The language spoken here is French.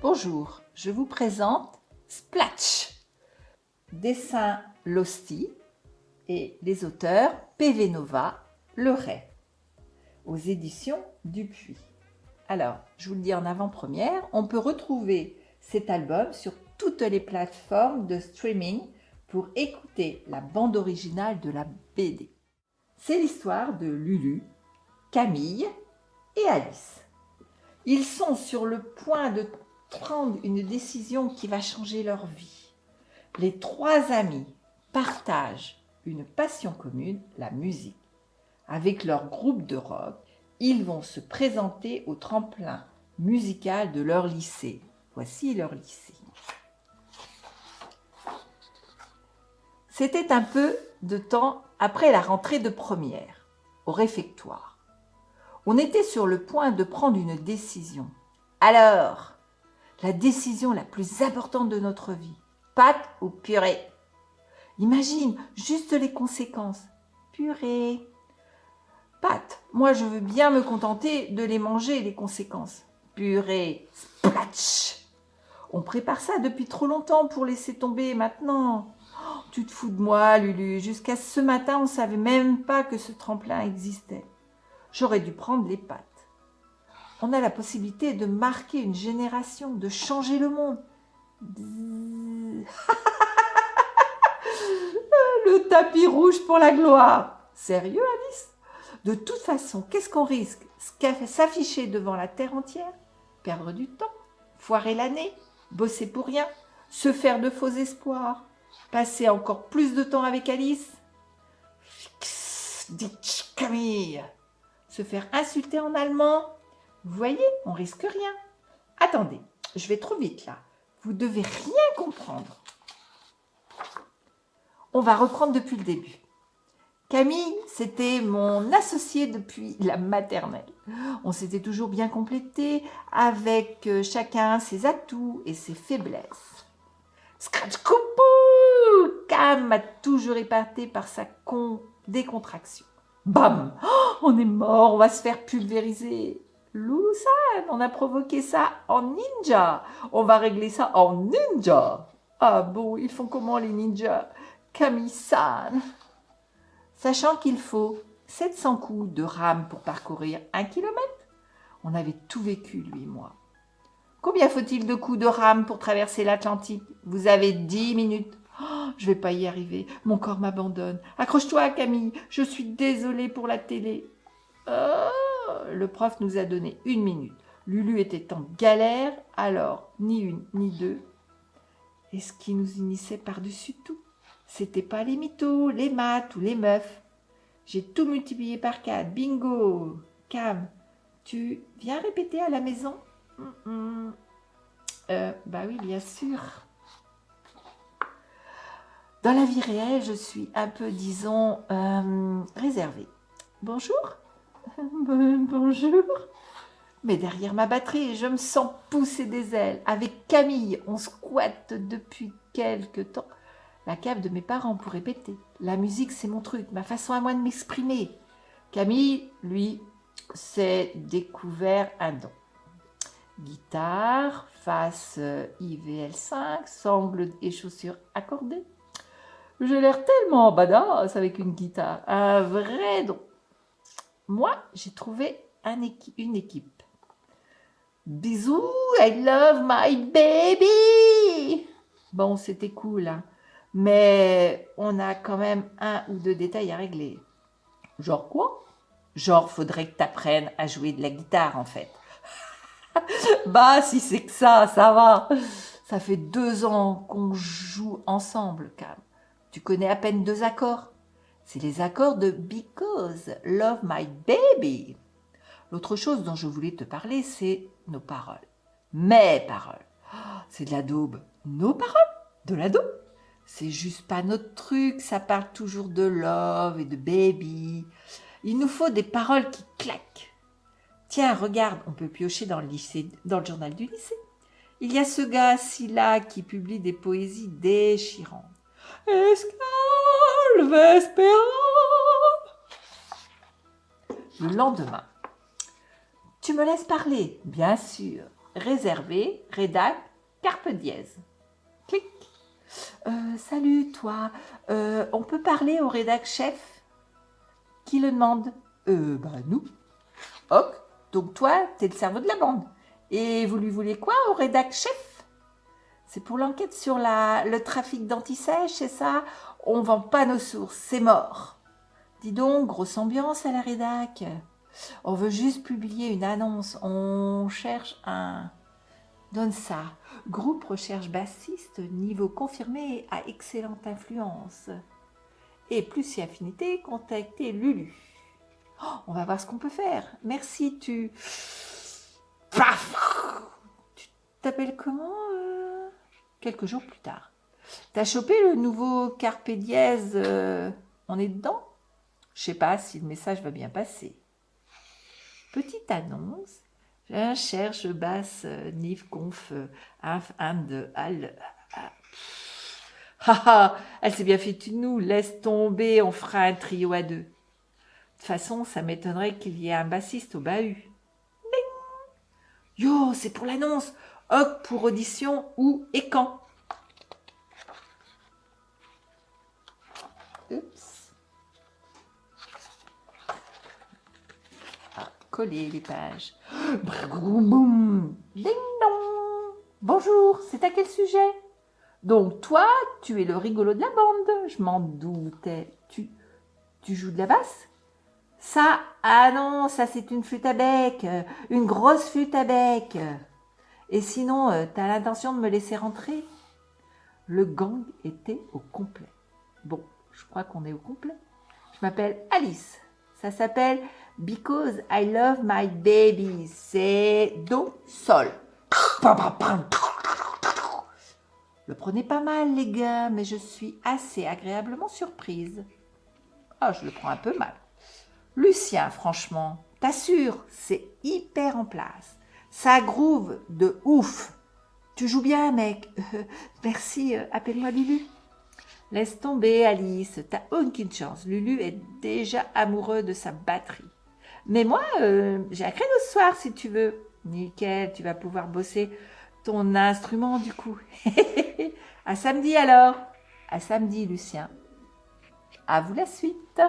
Bonjour, je vous présente Splatch, dessin Losti et les auteurs PV Nova, Le Ray, aux éditions Dupuis. Alors, je vous le dis en avant-première, on peut retrouver cet album sur toutes les plateformes de streaming pour écouter la bande originale de la BD. C'est l'histoire de Lulu, Camille et Alice. Ils sont sur le point de prendre une décision qui va changer leur vie. Les trois amis partagent une passion commune, la musique. Avec leur groupe de rock, ils vont se présenter au tremplin musical de leur lycée. Voici leur lycée. C'était un peu de temps après la rentrée de première, au réfectoire. On était sur le point de prendre une décision. Alors, la décision la plus importante de notre vie, pâte ou purée? Imagine juste les conséquences. Purée. Pâte, moi je veux bien me contenter de les manger, les conséquences. Purée. Splatch. On prépare ça depuis trop longtemps pour laisser tomber maintenant. Oh, tu te fous de moi, Lulu. Jusqu'à ce matin, on ne savait même pas que ce tremplin existait. J'aurais dû prendre les pâtes. On a la possibilité de marquer une génération, de changer le monde. Le tapis rouge pour la gloire. Sérieux, Alice? De toute façon, qu'est-ce qu'on risque? S'afficher devant la terre entière? Perdre du temps? Foirer l'année? Bosser pour rien? Se faire de faux espoirs? Passer encore plus de temps avec Alice? Ditch Camille! Se faire insulter en allemand? Vous voyez, on risque rien. Attendez, je vais trop vite là. Vous devez rien comprendre. On va reprendre depuis le début. Camille, c'était mon associée depuis la maternelle. On s'était toujours bien complété avec chacun ses atouts et ses faiblesses. Scratch coupou! Cam m'a toujours épaté par sa décontraction. Bam! Oh, on est mort, on va se faire pulvériser. Loulou-san, on a provoqué ça en ninja. On va régler ça en ninja. Ah bon, ils font comment les ninjas? Camille-san. Sachant qu'il faut 700 coups de rame pour parcourir 1 kilomètre, on avait tout vécu, lui et moi. Combien faut-il de coups de rame pour traverser l'Atlantique? Vous avez 10 minutes. Oh, je vais pas y arriver, mon corps m'abandonne. Accroche-toi, Camille, je suis désolée pour la télé. Oh, le prof nous a donné 1 minute. Lulu était en galère, alors ni une ni deux. Et ce qui nous unissait par-dessus tout, c'était pas les mythos, les maths ou les meufs. J'ai tout multiplié par 4. Bingo! Cam, tu viens répéter à la maison? Bah oui, bien sûr. Dans la vie réelle, je suis un peu, disons, réservée. Bonjour? Bonjour? Mais derrière ma batterie, je me sens pousser des ailes. Avec Camille, on squatte depuis quelque temps la cave de mes parents pour répéter. La musique, c'est mon truc, ma façon à moi de m'exprimer. Camille, lui, s'est découvert un don. Guitare, face IVL5, sangle et chaussures accordées. J'ai l'air tellement badass avec une guitare, un vrai don. Moi, j'ai trouvé une équipe. Bisous, I love my baby. Bon, c'était cool, hein. Mais on a quand même 1 ou 2 détails à régler. Genre quoi? Genre, faudrait que tu apprennes à jouer de la guitare, en fait. Bah, si c'est que ça va. Ça fait 2 ans qu'on joue ensemble, Cam. Tu connais à peine 2 accords. C'est les accords de Because Love My Baby. L'autre chose dont je voulais te parler, c'est nos paroles. Mes paroles. Oh, c'est de la daube. Nos paroles? De la daube? C'est juste pas notre truc, ça parle toujours de love et de baby. Il nous faut des paroles qui claquent. Tiens, regarde, on peut piocher dans le journal du lycée. Il y a ce gars Scylla qui publie des poésies déchirantes. Escal Vespera. Le lendemain, tu me laisses parler, bien sûr. réservé, rédac, carpe dièse. Clic. Salut toi, on peut parler au rédac chef? Qui le demande? Nous. Ok, donc toi, t'es le cerveau de la bande. Et vous lui voulez quoi au rédac chef? C'est pour l'enquête sur le trafic d'antisèche, c'est ça? On vend pas nos sources, c'est mort. Dis donc, grosse ambiance à la rédac. On veut juste publier une annonce, on cherche un... Donne ça. Groupe recherche bassiste, niveau confirmé à excellente influence. Et plus si affinité, contactez Lulu. Oh, on va voir ce qu'on peut faire. Merci, tu... Paf! Tu t'appelles comment Quelques jours plus tard. T'as chopé le nouveau Carpe Dièse on est dedans? Je sais pas si le message va bien passer. Petite annonce. Je cherche basse, nif, conf, inf, and, al. Haha, elle s'est bien fait de nous. Laisse tomber, on fera un trio à deux. De toute façon, ça m'étonnerait qu'il y ait un bassiste au bahut. Bing! Yo, c'est pour l'annonce. Hoc pour audition, où et quand? Oups. Coller les pages. Boum, ding dong. Bonjour, c'est à quel sujet? Donc toi, tu es le rigolo de la bande. Je m'en doutais. Tu joues de la basse? Ça, ah non, ça c'est une flûte à bec, une grosse flûte à bec. Et sinon, t'as l'intention de me laisser rentrer? Le gang était au complet. Bon, je crois qu'on est au complet. Je m'appelle Alice. Ça s'appelle Because I Love My Baby. C'est Do, Sol. Le prenez pas mal, les gars, mais je suis assez agréablement surprise. Ah, je le prends un peu mal. Lucien, franchement, t'assure, c'est hyper en place. Ça groove de ouf. Tu joues bien, mec. Merci, appelle-moi Lulu. Laisse tomber, Alice, t'as aucune chance. Lulu est déjà amoureux de sa batterie. Mais moi, j'ai un créneau ce soir, si tu veux. Nickel, tu vas pouvoir bosser ton instrument, du coup. À samedi, alors. À samedi, Lucien. À vous la suite.